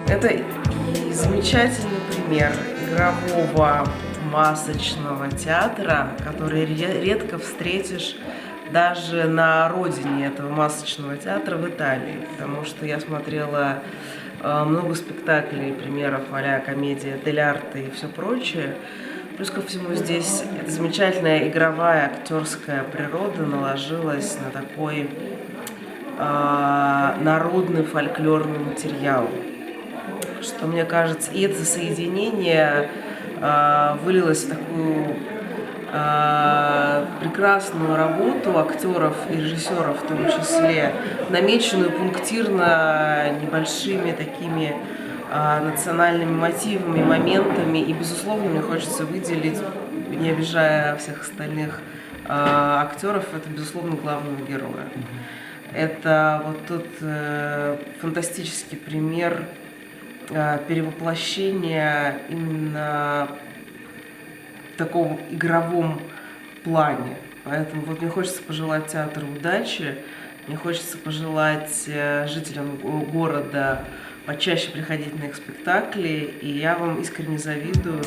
Это и замечательный пример игрового масочного театра, который редко встретишь даже на родине этого масочного театра в Италии, потому что я смотрела много спектаклей, примеров а-ля комедия дель арте и все прочее. Плюс ко всему здесь эта замечательная игровая актерская природа наложилась на такой народный фольклорный материал, что мне кажется, и это соединение вылилось в такую прекрасную работу актеров и режиссеров в том числе, намеченную пунктирно небольшими такими национальными мотивами, моментами. И, безусловно, мне хочется выделить, не обижая всех остальных актеров, это, безусловно, главного героя. Это вот тот фантастический пример перевоплощения именно в таком игровом плане. Поэтому вот мне хочется пожелать театру удачи, мне хочется пожелать жителям города почаще приходить на их спектакли, и я вам искренне завидую.